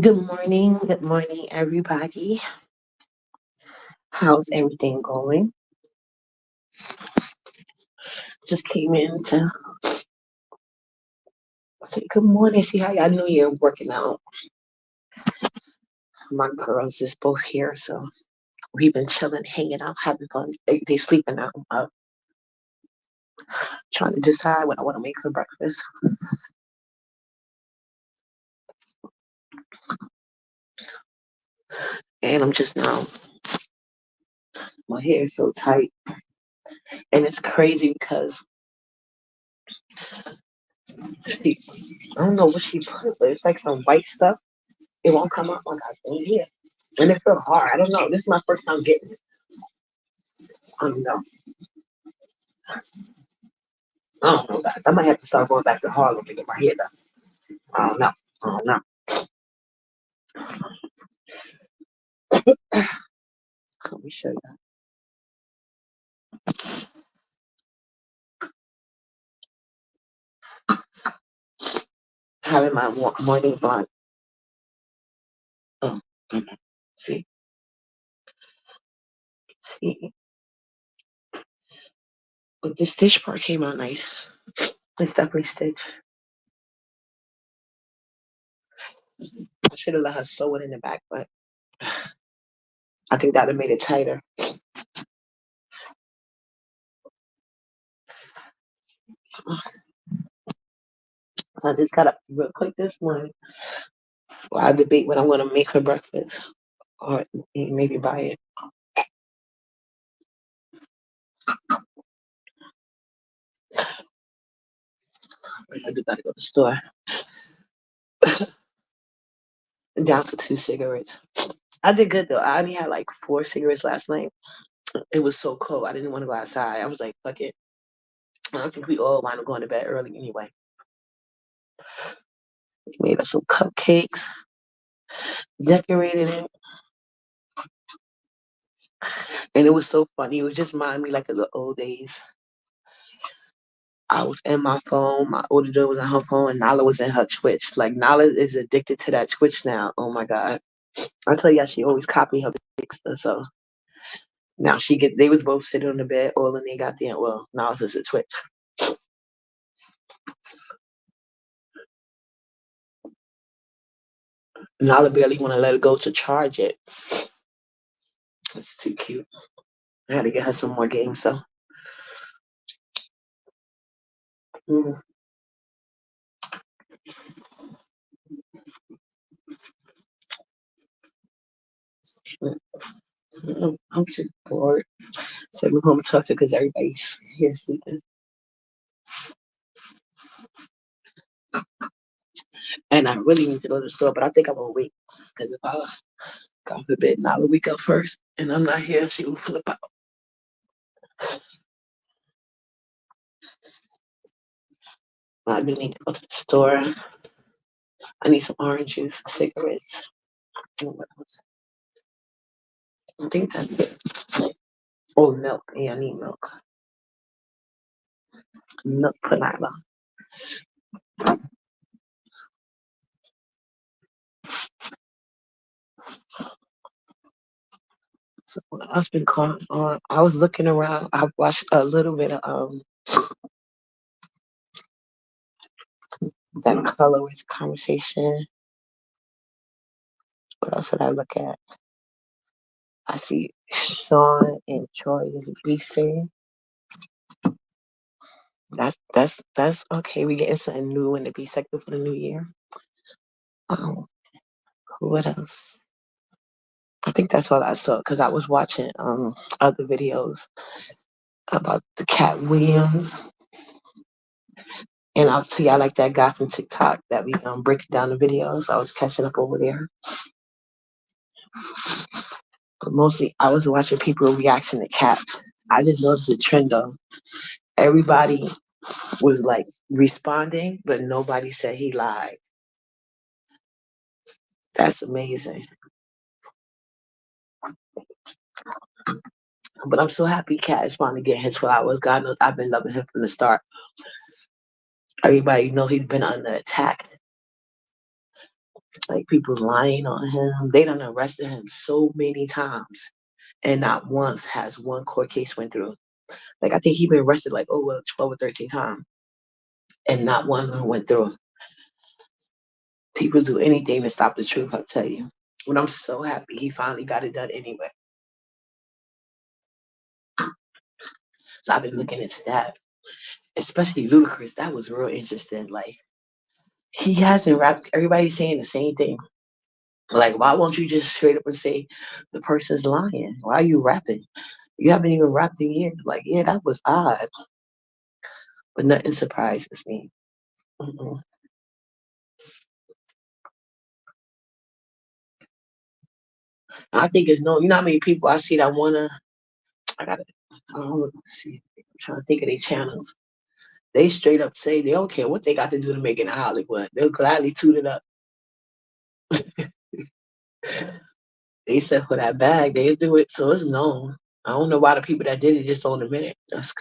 Good morning, everybody. How's everything going? Just came in to say good morning, see how y'all New Year working out. My girls is both here, so we've been chilling, hanging out, having fun. They sleeping now. Trying to decide what I want to make for breakfast, and I'm just now. My hair is so tight, and it's crazy because she, I don't know what she put, but it's like some white stuff. It won't come up. I got it here, and it feels hard. I don't know. This is my first time getting it. I don't know. I don't know, guys. I might have to start going back to Harlem to get my hair done. I don't know. I don't know. Let me show you. Having my morning blunt. Oh, see, see. But the stitch part came out nice. It's definitely stitched. I should have let her sew it in the back, but I think that would have made it tighter. So I just got up real quick this morning while I debate what I'm going to make for breakfast or maybe buy it. I do got to go to the store. Down to 2 cigarettes. I did good though. I only had like 4 cigarettes last night. It was so cold. I didn't want to go outside. I was like, fuck it. I think we all wind up going to bed early anyway. We made us some cupcakes, decorated it, and it was so funny. It was just reminded me like of the old days. I was in my phone, my older daughter was on her phone, and Nala was in her Twitch. Like Nala is addicted to that Twitch now. Oh my god! I tell you, she always copy her big stuff. So now she get. They was both sitting on the bed, all in they got there. Well, now it's just a Twitch. Nala barely want to let it go to charge it. It's too cute. I had to get her some more games. So. Mm. I'm just bored. So I'm home and talk to because everybody's here sleeping. And I really need to go to the store, but I think I'm gonna wait. Because if I, God forbid, Nala wake up first and I'm not here, she will flip out. I do need to go to the store. I need some orange juice, cigarettes. What else? I think that's it. Oh, milk. Yeah, I need milk. Milk panada. So what else been going on? I was looking around. I watched a little bit of that colorist conversation. What else did I look at? I see Sean and Troy is beefing. That's okay. We getting something new in the B sector for the new year. Um, what else? I think that's all I saw because I was watching other videos about the Cat Williams, and I'll tell y'all like that guy from TikTok that we breaking down the videos. I was catching up over there, but mostly I was watching people reaction to Cat. I just noticed a trend though. Everybody was like responding, but nobody said he lied. That's amazing. But I'm so happy Cat is finally getting his flowers. God knows I've been loving him from the start. Everybody know he's been under attack. Like people lying on him. They done arrested him so many times, and not once has one court case went through. Like I think he been arrested like over 12 or 13 times, and not one of them went through. People do anything to stop the truth. I tell you. But I'm so happy he finally got it done anyway. So I've been looking into that, especially Ludacris. That was real interesting. Like he hasn't rapped. Everybody's saying the same thing. Like, why won't you just straight up and say the person's lying? Why are you rapping? You haven't even rapped in years. Like, yeah, that was odd, but nothing surprises me. Mm-mm. I think it's no. You know how many people I see that wanna. I gotta. I don't know. See. I'm trying to think of their channels. They straight up say they don't care what they got to do to make it in Hollywood. They'll gladly toot it up. They said for that bag, they'll do it, so it's known. I don't know why the people that did it just don't admit it. It's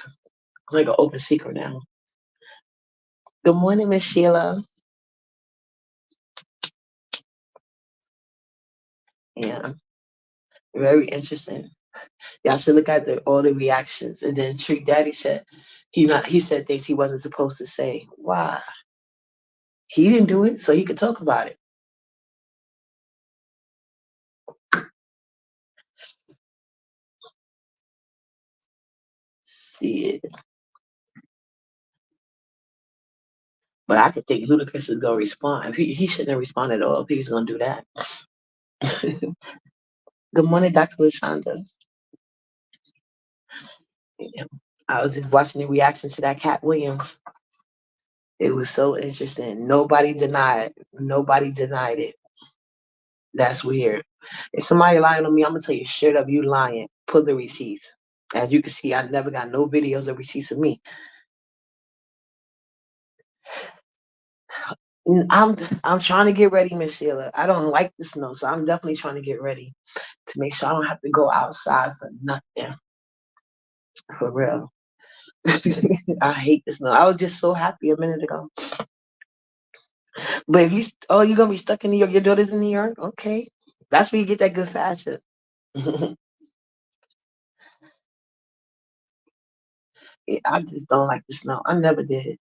like an open secret now. Good morning, Miss Sheila. Yeah, very interesting. Y'all should look at all the reactions. And then Trick Daddy said he said things he wasn't supposed to say. Why? He didn't do it, so he could talk about it. Shit. But I could think Ludacris is gonna respond. He shouldn't have responded at all if he was gonna do that. Good morning, Dr. Lashonda. Yeah. I was just watching the reaction to that Cat Williams. It was so interesting. Nobody denied it. That's weird. If somebody lying on me, I'm gonna tell you straight up, you lying. Put the receipts. As you can see, I never got no videos or receipts of me. I'm trying to get ready, Miss Sheila. I don't like the snow, so I'm definitely trying to get ready to make sure I don't have to go outside for nothing. For real. I hate the snow. I was just so happy a minute ago. But if you're gonna be stuck in New York, your daughter's in New York, okay. That's where you get that good fashion. Yeah, I just don't like the snow. I never did.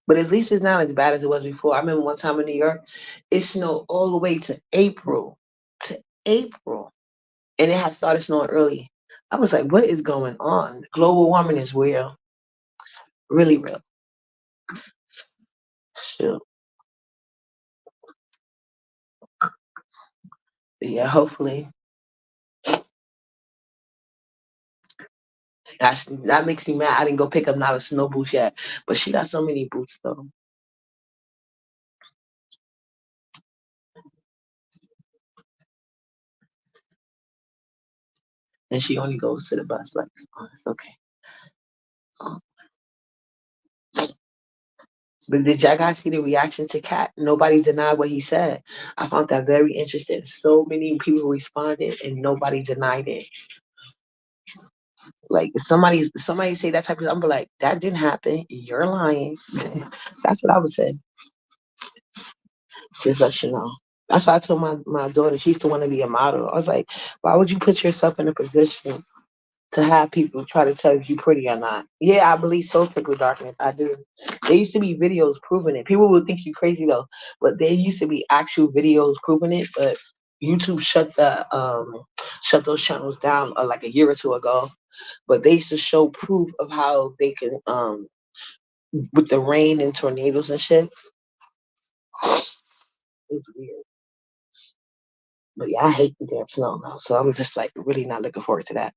But at least it's not as bad as it was before. I remember one time in New York, it snowed all the way to April. To April. And it had started snowing early. I was like, what is going on? Global warming is real. Really real. Shoot. But yeah, hopefully. That makes me mad. I didn't go pick up not a snow boots yet. But she got so many boots though. And she only goes to the bus. Like, oh, it's okay. Um, But did y'all guys see the reaction to Cat? Nobody denied what he said. I found that very interesting. So many people responded and nobody denied it. Like if somebody say that type of, I'm be like, that didn't happen. You're lying. So that's what I would say. Just let you know. That's why I told my daughter she used to want to be a model. I was like, why would you put yourself in a position to have people try to tell you you're pretty or not? Yeah, I believe so with darkness. I do. There used to be videos proving it. People would think you crazy though, but there used to be actual videos proving it. But YouTube shut those channels down like a year or two ago. But they used to show proof of how they can with the rain and tornadoes and shit. It's weird. But yeah, I hate the damn snow now. So I'm just like really not looking forward to that.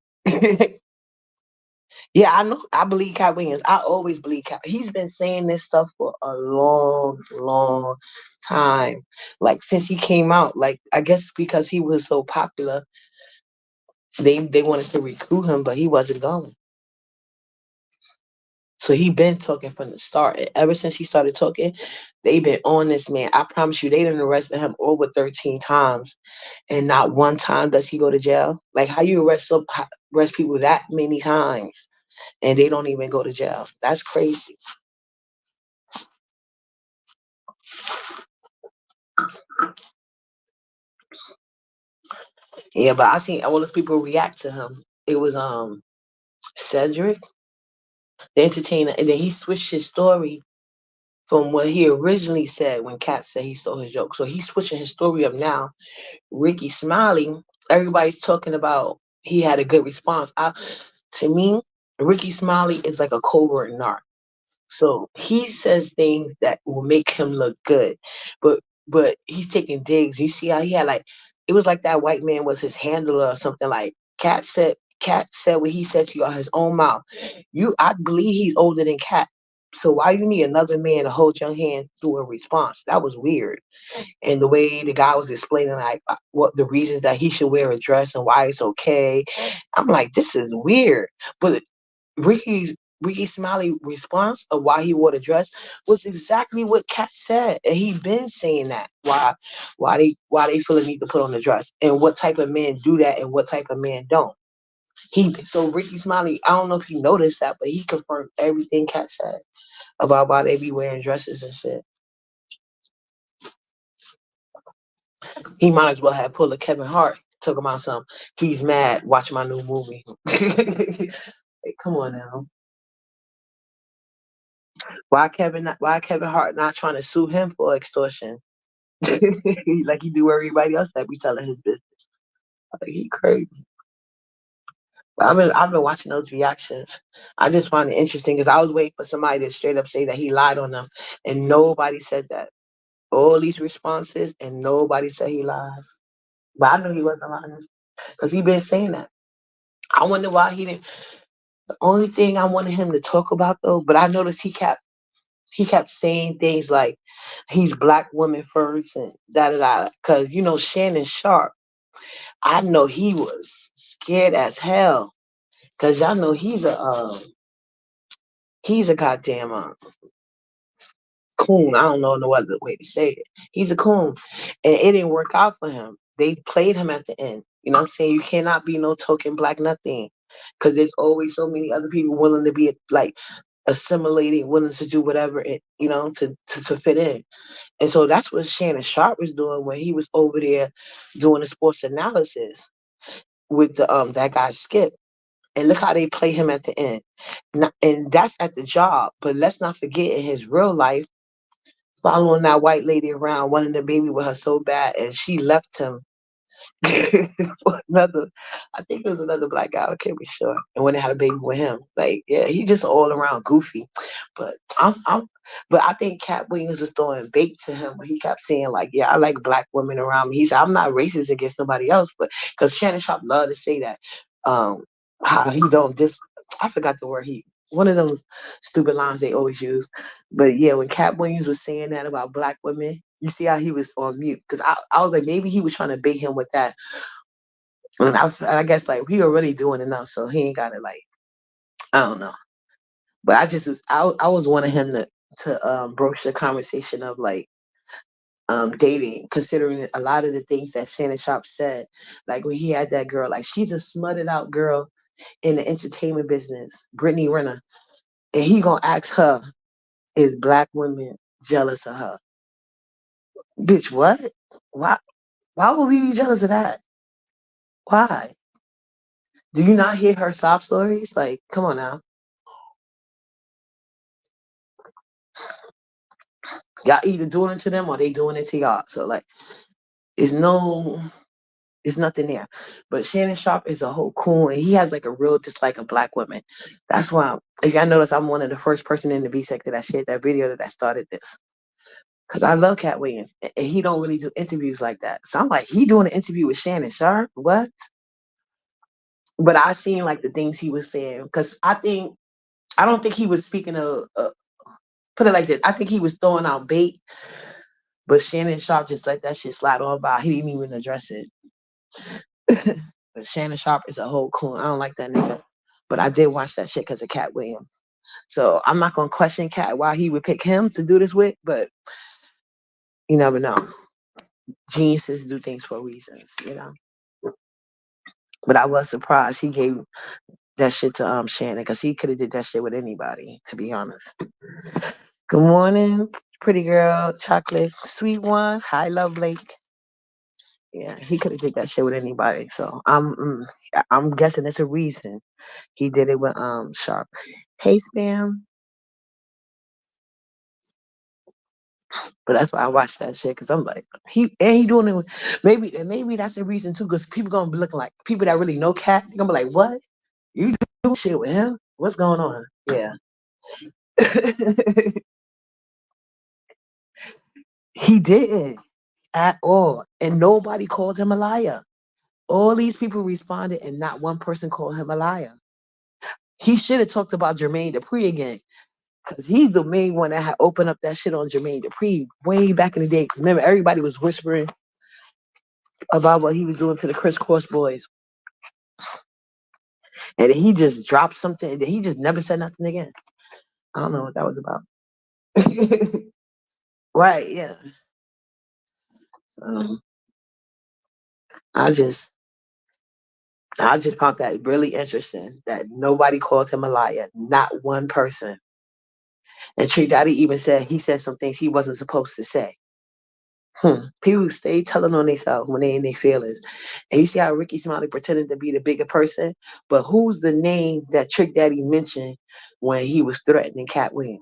Yeah, I know. I believe Cat Williams. I always believe Cat. He's been saying this stuff for a long, long time. Like since he came out. Like I guess because he was so popular, they wanted to recruit him, but he wasn't going. So he been talking from the start. Ever since he started talking, they been on this man. I promise you, they done arrested him over 13 times, and not one time does he go to jail. Like how you arrest people that many times, and they don't even go to jail? That's crazy. Yeah, but I seen all those people react to him. It was Cedric, the entertainer, and then he switched his story from what he originally said when Kat said he stole his joke. So he's switching his story up now. Ricky Smiley, everybody's talking about he had a good response. To me, Ricky Smiley is like a covert narc. So he says things that will make him look good, but he's taking digs. You see how he had like it was like that white man was his handler or something. Like Cat said what he said to you out his own mouth. I believe he's older than Cat. So why you need another man to hold your hand through a response? That was weird. And the way the guy was explaining like what the reasons that he should wear a dress and why it's okay, I'm like, this is weird. But Ricky Smiley response of why he wore the dress was exactly what Kat said, and he been saying that why they feel the need to put on the dress and what type of men do that and what type of men don't. So Ricky Smiley, I don't know if you noticed that, but he confirmed everything Kat said about why they be wearing dresses and shit. He might as well have pulled a Kevin Hart, talking about some. He's mad. Watch my new movie. Hey, come on now. Why Kevin Hart not trying to sue him for extortion? Like he do everybody else that be telling his business. Like he crazy. But I've been watching those reactions. I just find it interesting because I was waiting for somebody to straight up say that he lied on them, and nobody said that. All these responses, and nobody said he lied. But I knew he wasn't lying because he been saying that. I wonder why he didn't. The only thing I wanted him to talk about though, but I noticed he kept saying things like he's black women first and da da da. Cause Shannon Sharp, I know he was scared as hell. Cause y'all know he's a goddamn coon. I don't know no other way to say it. He's a coon, and it didn't work out for him. They played him at the end. You know what I'm saying? You cannot be no token black nothing, because there's always so many other people willing to be like assimilating, willing to do whatever it to fit in. And so that's what Shannon Sharp was doing when he was over there doing the sports analysis with the that guy Skip. And look how they play him at the end. And that's at the job. But let's not forget in his real life, following that white lady around, wanting the baby with her so bad, and she left him for another. I think it was another black guy. I can't be sure. And when they had a baby with him, like yeah, he just all around goofy. But but I think Cat Williams was throwing bait to him when he kept saying like, yeah, I like black women around me. He said I'm not racist against nobody else, but because Shannon Sharp loved to say that, um, how he don't dis. I forgot the word he. One of those stupid lines they always use. But yeah, when Cat Williams was saying that about black women, you see how he was on mute because I was like maybe he was trying to bait him with that, and I guess like he was really doing enough, so he ain't got it like I don't know. But I was wanting him to broach the conversation of like dating, considering a lot of the things that Shannon Sharp said, like when he had that girl, like she's a smutted out girl in the entertainment business, Brittany Renner, and he gonna ask her, is black women jealous of her? Bitch, what? Why? Why would we be jealous of that? Why? Do you not hear her sob stories? Like, come on now. Y'all either doing it to them or they doing it to y'all. So like, it's no, it's nothing there. But Shannon Sharp is a whole cool, and he has like a real dislike of black women. That's why, if y'all notice, I'm one of the first person in the V sector that shared that video that started this. Cause I love Cat Williams, and he don't really do interviews like that. So I'm like, he doing an interview with Shannon Sharp? What? But I seen like the things he was saying, because I don't think he was speaking of. Put it like this, I think he was throwing out bait, but Shannon Sharp just let that shit slide on by. He didn't even address it. But Shannon Sharp is a whole coon. I don't like that nigga. But I did watch that shit because of Cat Williams. So I'm not gonna question Cat why he would pick him to do this with, but you never know. Geniuses do things for reasons. But I was surprised he gave that shit to Shannon because he could have did that shit with anybody, to be honest. Good morning, pretty girl, chocolate, sweet one. Hi, Love Blake. Yeah, he could have did that shit with anybody. So I'm guessing it's a reason he did it with Sharp. Hey Spam, but that's why I watched that shit because I'm like he doing it. Maybe that's the reason too because people gonna be looking like people that really know Cat. They gonna be like, what you doing shit with him? What's going on? Yeah, he didn't at all, and nobody called him a liar. All these people responded, and not one person called him a liar. He should have talked about Jermaine Dupri again. Cause he's the main one that had opened up that shit on Jermaine Dupri way back in the day. Cause remember, everybody was whispering about what he was doing to the Chris Cross boys, and then he just dropped something, and then he just never said nothing again. I don't know what that was about. Right? Yeah. So I just, I just found that really interesting that nobody called him a liar, not one person. And Tree Daddy even said he said some things he wasn't supposed to say. People stay telling on themselves when they in their feelings. And you see how Ricky Smiley pretended to be the bigger person, but who's the name that Trick Daddy mentioned when he was threatening Cat Williams?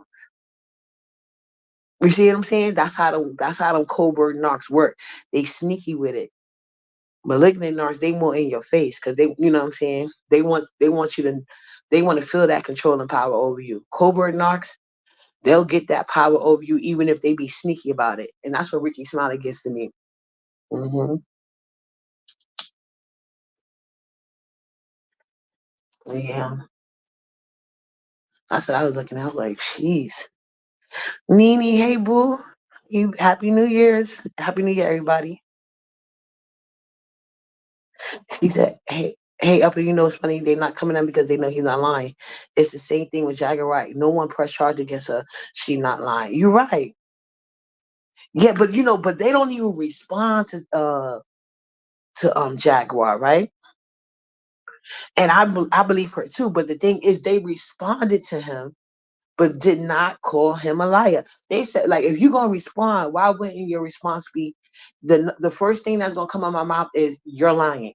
You see what I'm saying? That's how them Coburg narcs work. They sneaky with it. Malignant narcs, they more in your face because they, you know what I'm saying? They want you to, they want to feel that control and power over you. Coburg narcs, they'll get that power over you even if they be sneaky about it. And that's what Ricky Smiley gets to me. Hmm. Yeah. I said I was looking. I was like, "Jeez, Nene, hey boo, you Happy New Year's, Happy New Year, everybody." She said, "Hey, Upper, you know it's funny. They're not coming in because they know he's not lying. It's the same thing with Jagger Wright. No one pressed charge against her. She not lying. You're right. Yeah, but but they don't even respond to Jaguar, right? And I believe her too. But the thing is, they responded to him but did not call him a liar. They said, like, if you're gonna respond, why wouldn't your response be the first thing that's gonna come out of my mouth is you're lying?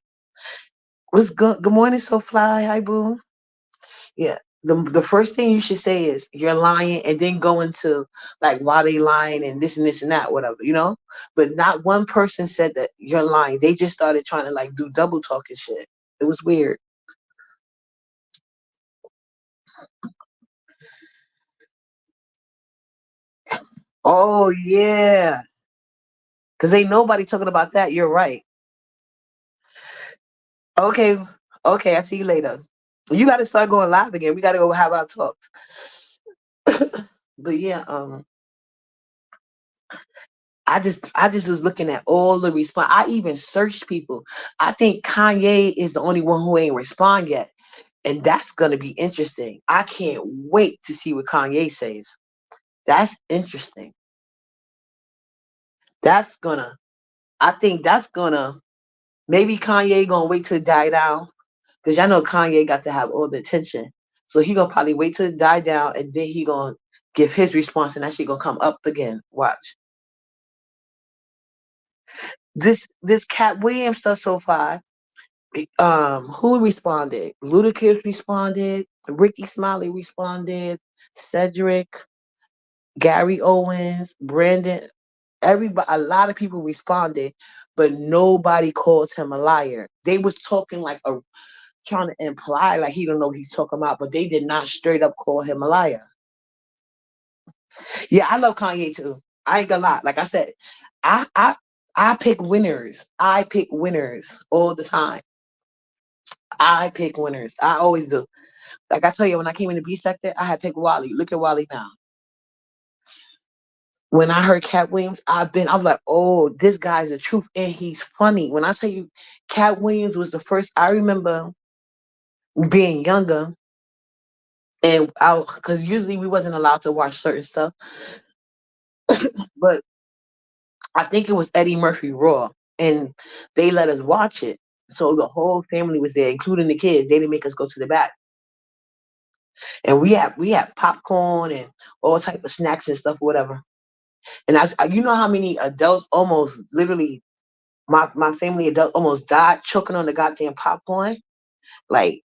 What's good? Good morning, so fly. Hi, boo. Yeah. The first thing you should say is you're lying, and then go into like why they lying and this and that, whatever. But not one person said that you're lying. They just started trying to like do double talk and shit. It was weird. Oh yeah, because ain't nobody talking about that. You're right. Okay, okay. I see you later. You got to start going live again. We got to go have our talks. But yeah, I just was looking at all the response. I even searched people. I think Kanye is the only one who ain't respond yet, and that's gonna be interesting. I can't wait to see what Kanye says. That's interesting. That's gonna. I think that's gonna. Maybe Kanye gonna wait till it die down because y'all know Kanye got to have all the attention. So he gonna probably wait till it die down and then he gonna give his response and that shit gonna come up again. Watch. This Cat Williams stuff so far. Who responded? Ludacris responded. Ricky Smiley responded. Cedric, Gary Owens, Brandon. Everybody, a lot of people responded, but nobody called him a liar. They was talking like trying to imply like he don't know what he's talking about, but they did not straight up call him a liar. Yeah, I love Kanye too. I ain't gonna lie. Like I said, I I I pick winners. I pick winners all the time. I pick winners. I always do. Like I tell you, when I came in the B sector, I had picked Wally. Look at Wally now. When I heard Cat Williams, I was like, oh, this guy's the truth, and he's funny. When I tell you, Cat Williams was the first. I remember being younger, and because usually we wasn't allowed to watch certain stuff, but I think it was Eddie Murphy Raw, and they let us watch it. So the whole family was there, including the kids. They didn't make us go to the back, and we had popcorn and all type of snacks and stuff, whatever. And you know how many adults almost literally my family adult almost died choking on the goddamn popcorn. Like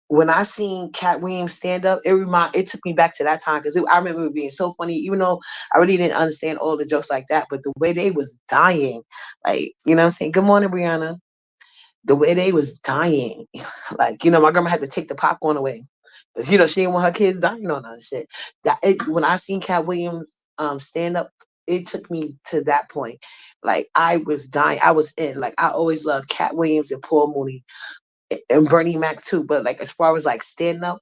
when I seen Cat Williams stand up, it took me back to that time because I remember it being so funny, even though I really didn't understand all the jokes like that. But the way they was dying, like you know what I'm saying. Good morning, Brianna. The way they was dying, like my grandma had to take the popcorn away. 'Cause, she didn't want her kids dying on her and shit. When I seen Cat Williams stand up, it took me to that point. Like I was dying. I was in. Like I always loved Cat Williams and Paul Mooney and Bernie Mac too. But like as far as like standing up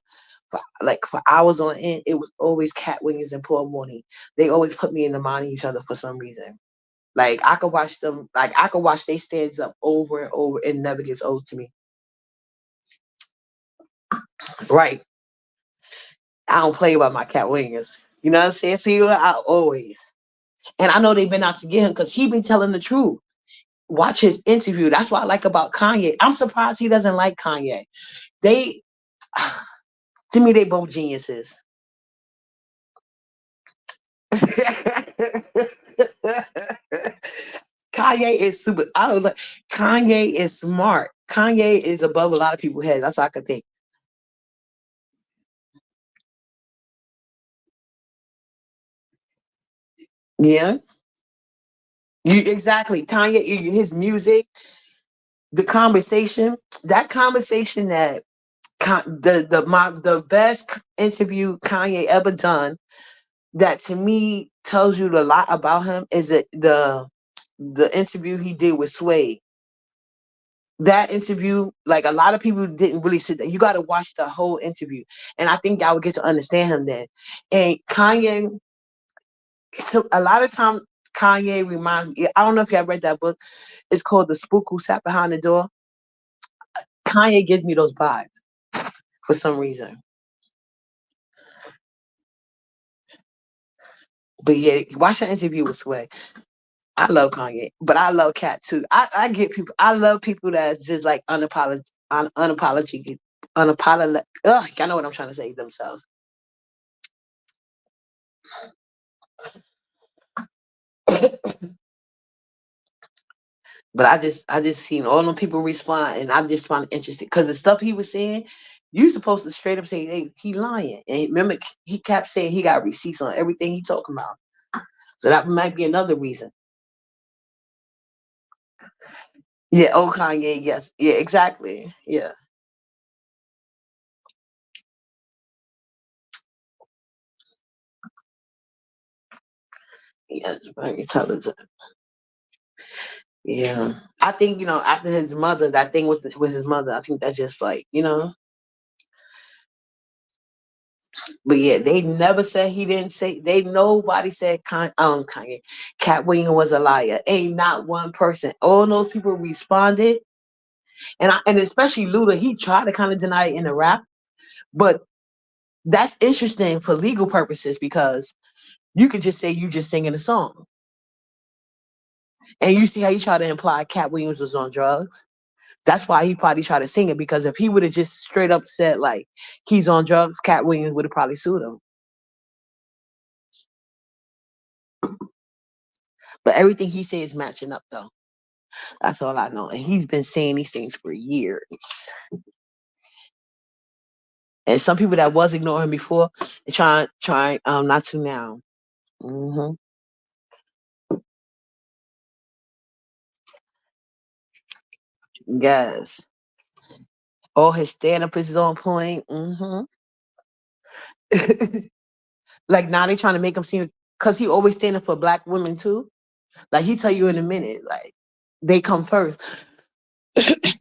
for hours on end, it was always Cat Williams and Paul Mooney. They always put me in the mind of each other for some reason. Like I could watch them. Like I could watch they stands up over and over. It never gets old to me. Right. I don't play about my Cat Williams. You know what I'm saying? See, I always. And I know they've been out to get him because he been telling the truth. Watch his interview. That's what I like about Kanye. I'm surprised he doesn't like Kanye. They, to me, they both geniuses. Kanye is super. I don't like. Kanye is smart. Kanye is above a lot of people's heads. That's all I could think. Yeah, you exactly. Kanye, his music, the conversation, that conversation that the best interview Kanye ever done. That to me tells you a lot about him is the interview he did with Sway. That interview, like a lot of people didn't really sit there. You got to watch the whole interview, and I think y'all would get to understand him then. And Kanye, so a lot of time Kanye reminds me. I don't know if you have read that book. It's called The Spook Who Sat Behind the Door. Kanye gives me those vibes for some reason. But yeah, watch that interview with Sway. I love Kanye, but I love Cat too. I get people. I love people that's just like unapologetic, unapologetic. Ugh, I know what I'm trying to say themselves. But I just seen all them people respond, and I just found it interesting because the stuff he was saying, you supposed to straight up say, "Hey, he lying." And remember, he kept saying he got receipts on everything he talking about. So that might be another reason. Yeah, oh Kanye, yes, yeah, exactly, yeah, yes, very intelligent. Yeah, I think after his mother, that thing with his mother, I think that just like But yeah, they never said he didn't say. They nobody said Kanye, Cat Williams was a liar. Ain't not one person. All those people responded, and especially Luda, he tried to kind of deny it in the rap, but that's interesting for legal purposes because you could just say you just singing a song, and you see how you try to imply Cat Williams was on drugs. That's why he probably tried to sing it because if he would have just straight up said like he's on drugs, Cat Williams would have probably sued him. But everything he says is matching up though. That's all I know. And he's been saying these things for years. And some people that was ignoring him before, they try not to now. Hmm. Yes. All his stand up is on point. Like now they trying to make him seem because he always standing for black women too. Like he tell you in a minute, like they come first.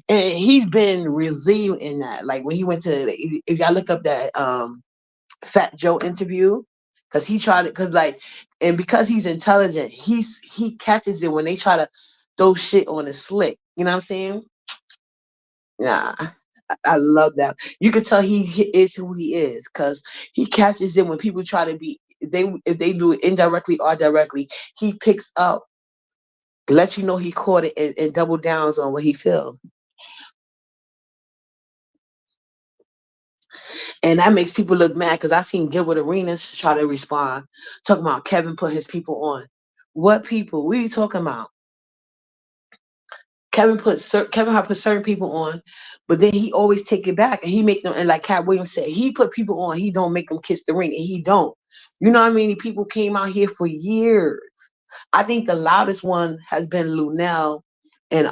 And he's been resilient in that. Like when he went to if y'all look up that Fat Joe interview, because he tried to, because like, and because he's intelligent, he catches it when they try to throw shit on his slick. You know what I'm saying? Nah, I love that. You can tell he is who he is because he catches it when people try to be. If they do it indirectly or directly, he picks up, lets you know he caught it, and double downs on what he feels. And that makes people look mad because I seen Gilbert Arenas try to respond, talking about Kevin put his people on. What people? What are you talking about? Kevin Hart put certain people on, but then he always take it back and he make them, and like Cat Williams said, he put people on, he don't make them kiss the ring, and he don't. You know how many people came out here for years? I think the loudest one has been Lunel and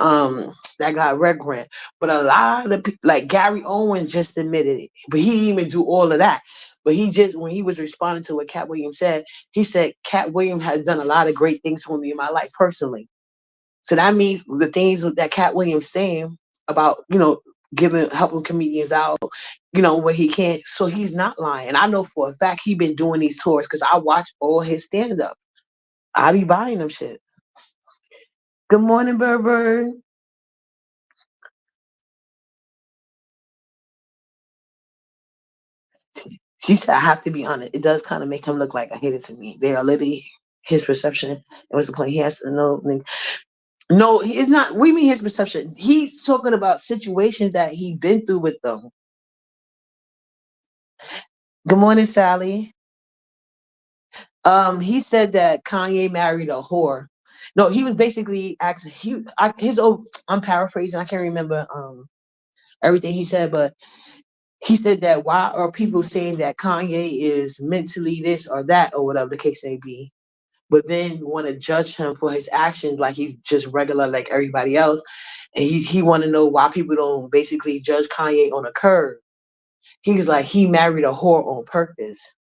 that guy Red Grant. But a lot of people, like Gary Owens just admitted it, but he didn't even do all of that. But he just, when he was responding to what Cat Williams said, he said Cat Williams has done a lot of great things for me in my life personally. So that means the things that Cat Williams saying about, giving, helping comedians out, where he can't. So he's not lying. I know for a fact he been doing these tours because I watch all his stand up. I be buying them shit. Good morning, Berber. She said I have to be honest. It does kind of make him look like a hater to me. They are literally his perception. And what's the point? He has to know. No, it's not. We mean his perception. He's talking about situations that he been through with them. Good morning, Sally. He said that Kanye married a whore. No, he was basically asking his old. I'm paraphrasing. I can't remember everything he said, but he said that why are people saying that Kanye is mentally this or that or whatever the case may be, but then want to judge him for his actions like he's just regular like everybody else, and he want to know why people don't basically judge Kanye on a curve. He was like he married a whore on purpose,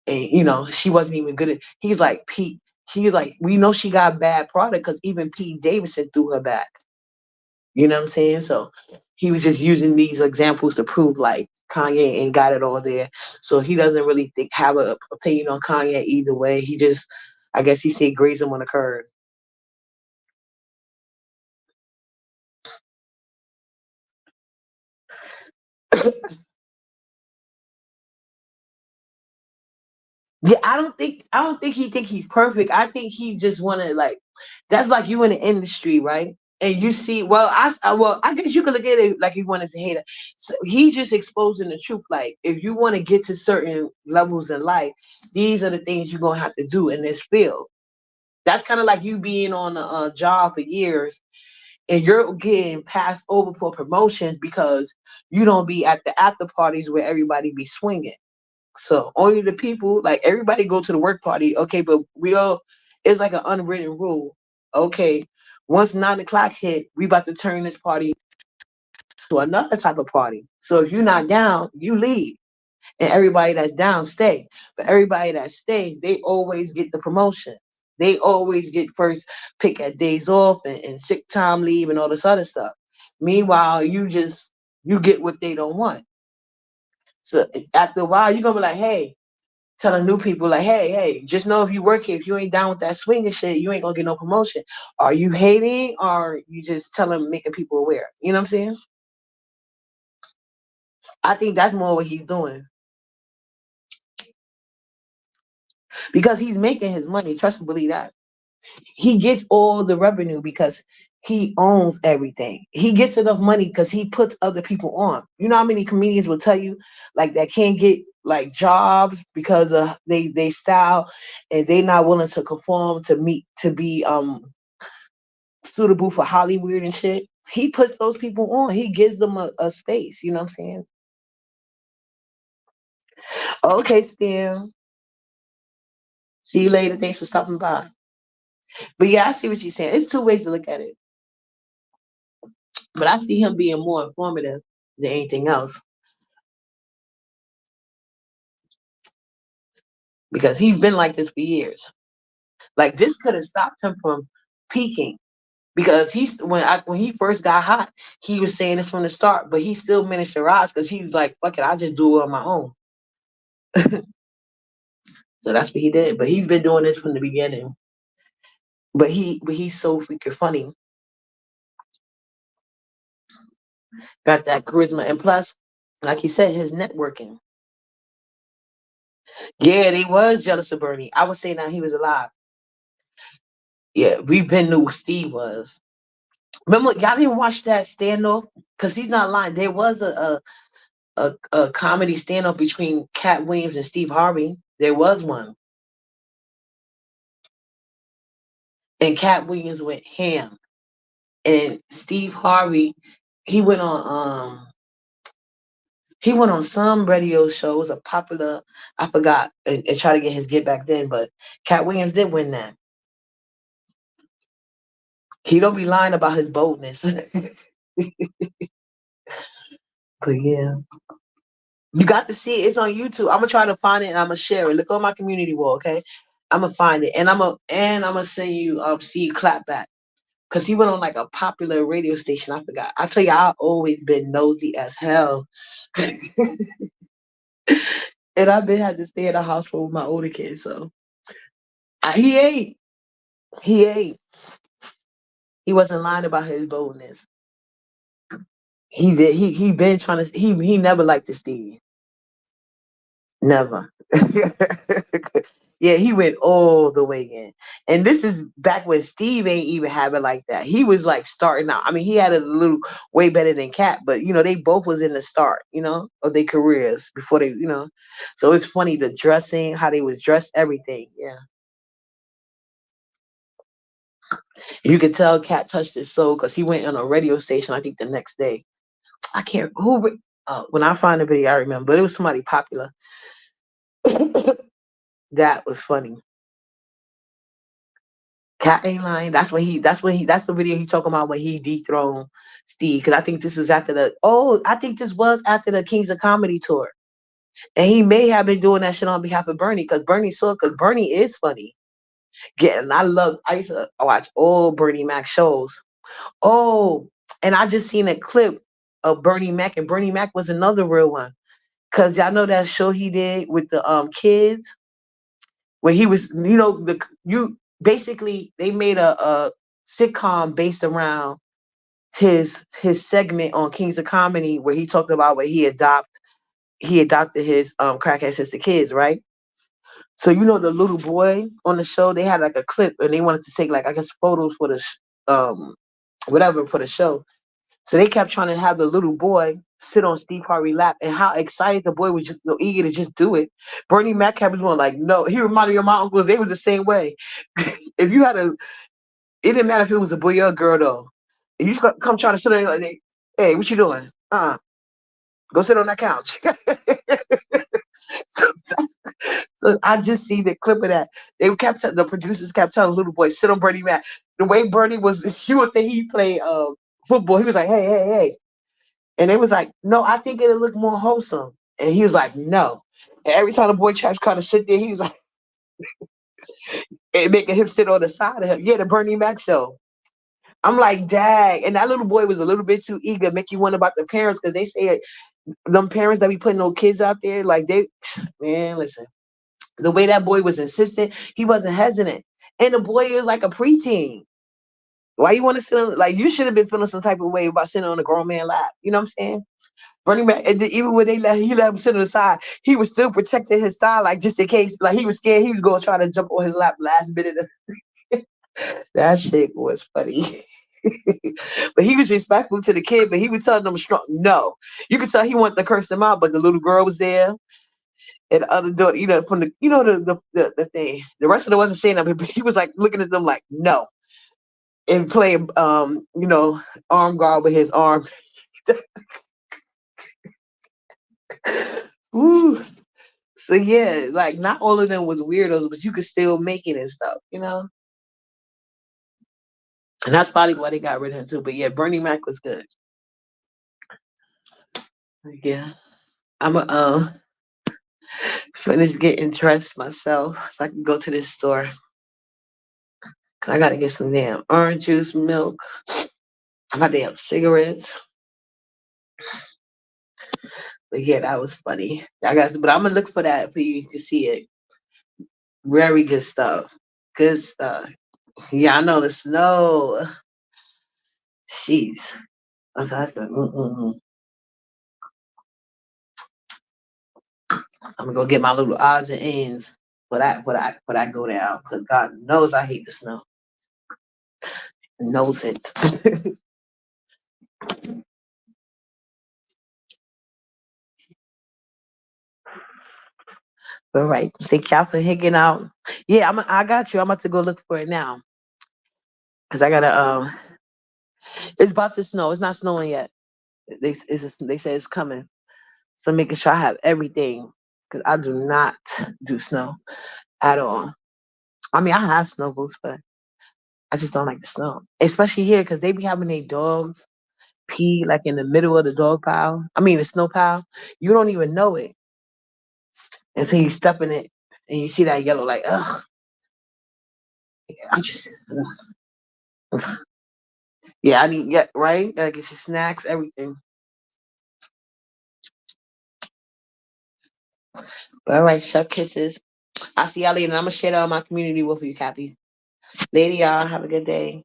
and she wasn't even good at. He's like Pete. He's like we know she got bad product because even Pete Davidson threw her back. You know what I'm saying? So he was just using these examples to prove like Kanye ain't got it all there. So he doesn't really have an opinion on Kanye either way. He just, I guess he said graze him on the curb. Yeah, I don't think he think he's perfect. I think he just wanna like that's like you in the industry, right? And you see, I guess you could look at it like you want to hate it. So he's just exposing the truth. Like if you want to get to certain levels in life, these are the things you're gonna have to do in this field. That's kind of like you being on a job for years and you're getting passed over for promotions because you don't be at the after parties where everybody be swinging. So only the people, like everybody go to the work party, okay, but we all, it's like an unwritten rule. Okay, once 9 o'clock hit, we about to turn this party to another type of party. So if you're not down, you leave. And everybody that's down stay. But everybody that stay, they always get the promotion. They always get first pick at days off and sick time leave and all this other stuff. Meanwhile, you get what they don't want. So after a while, you're gonna be like, hey, telling new people like, hey, just know if you work here, if you ain't down with that swinging shit, you ain't gonna get no promotion. Are you hating or you just telling making people aware? You know what I'm saying? I think that's more what he's doing because he's making his money. Trust and believe that. He gets all the revenue because he owns everything. He gets enough money because he puts other people on. You know how many comedians will tell you like that can't get like jobs because of they style and they not willing to conform to meet to be suitable for Hollywood and shit. He puts those people on. He gives them a space. You know what I'm saying? Okay, Stem. See you later. Thanks for stopping by. But yeah, I see what you're saying. It's two ways to look at it. But I see him being more informative than anything else because he's been like this for years. Like this could have stopped him from peaking because when he first got hot, he was saying it from the start, but he still managed to rise because he was like, "Fuck it, I just do it on my own." So that's what he did. But he's been doing this from the beginning. But he's so freaking funny. Got that charisma, and plus, like he said, his networking. Yeah, they was jealous of Bernie. I would say now he was alive. Yeah, we been knew who Steve was. Remember, y'all didn't watch that standoff because he's not lying. There was a comedy standoff between Cat Williams and Steve Harvey. There was one, and Cat Williams went ham. And Steve Harvey, he went on he went on some radio shows, a popular, I forgot, and tried to get his get back then, but Cat Williams did win that. He don't be lying about his boldness. But yeah. You got to see it. It's on YouTube. I'm gonna try to find it and I'm gonna share it. Look on my community wall, okay? I'm gonna find it and I'm gonna send you Steve Clapback because he went on like a popular radio station. I forgot. I tell you, I've always been nosy as hell, and I've been had to stay in the house with my older kids. So he ate. He ate. He wasn't lying about his boldness. He did. He been trying to. He never liked the Steve. Never. Yeah, he went all the way in. And this is back when Steve ain't even have it like that. He was like starting out. I mean, he had a little way better than Cat, but they both was in the start, of their careers before they. So it's funny the dressing, how they was dressed, everything. Yeah. You could tell Cat touched his soul because he went on a radio station, I think the next day. I can't who when I find the video, I remember, but it was somebody popular. That was funny. Cat ain't lying. That's the video he talking about when he dethroned Steve. Because I think this is after I think this was after the Kings of Comedy tour. And he may have been doing that shit on behalf of Bernie because Bernie is funny. Yeah, and I used to watch all Bernie Mac shows. Oh, and I just seen a clip of Bernie Mac, and Bernie Mac was another real one. Cause y'all know that show he did with the kids where he was, you basically they made a sitcom based around his segment on Kings of Comedy where he talked about where he adopted his crackhead sister kids, right? So the little boy on the show, they had like a clip and they wanted to take like I guess photos for the whatever for the show. So they kept trying to have the little boy sit on Steve Harvey's lap, and how excited the boy was, just so eager to just do it. Bernie Mac kept going like, no. He reminded me of my uncles. They was the same way. If you had it didn't matter if it was a boy or a girl though. If you come trying to sit on like, hey, what you doing? Go sit on that couch. so, so I just see the clip of that. The producers kept telling little boy, sit on Bernie Mac. The way Bernie was, you would think he played football. He was like, hey, hey, hey. And they was like, no, I think it'll look more wholesome. And he was like, no. And every time the boy tried to kind of sit there, he was like, and making him sit on the side of him. Yeah, the Bernie Mac show. I'm like, dang. And that little boy was a little bit too eager to make you wonder about the parents because they say them parents that be putting no kids out there, like man, listen. The way that boy was insistent, he wasn't hesitant. And the boy is like a preteen. Why you want to sit on, like, you should have been feeling some type of way about sitting on a grown man lap. You know what I'm saying? Bernie Mac, and even when he let him sit on the side, he was still protecting his style, like just in case, like he was scared he was going to try to jump on his lap last minute. That shit was funny. But he was respectful to the kid, but he was telling them strong. No, you could tell he wanted to curse them out, but the little girl was there, and the other daughter, from the thing. The rest of them wasn't saying that, but he was like looking at them like no, and playing arm guard with his arm. Ooh. So yeah, like not all of them was weirdos, but you could still make it and stuff. And that's probably why they got rid of him too. But yeah, Bernie Mac was good. Yeah. I'm a finish getting dressed myself so I can go to this store. Cause I gotta get some damn orange juice, milk. I got damn cigarettes. But yeah, that was funny. But I'm gonna look for that for you to see it. Very good stuff. Good stuff. Yeah, I know the snow. Jeez. I'm gonna go get my little odds and ends for that go down. Because God knows I hate the snow. Knows it. All right. Thank y'all for hanging out. Yeah, I got you. I'm about to go look for it now. Cause I gotta It's about to snow. It's not snowing yet. They say it's coming. So making sure I have everything because I do not do snow at all. I mean, I have snow boots, but I just don't like the snow, especially here because they be having their dogs pee like in the middle of the dog pile. I mean, the snow pile. You don't even know it until you step in it and you see that yellow. Like, ugh, I just, ugh. Yeah, I need, yeah, right. Gotta get your snacks, everything. But all right, chef kisses. I'll see y'all later. And I'm gonna share that on my community with you, Cappy. Later, y'all. Have a good day.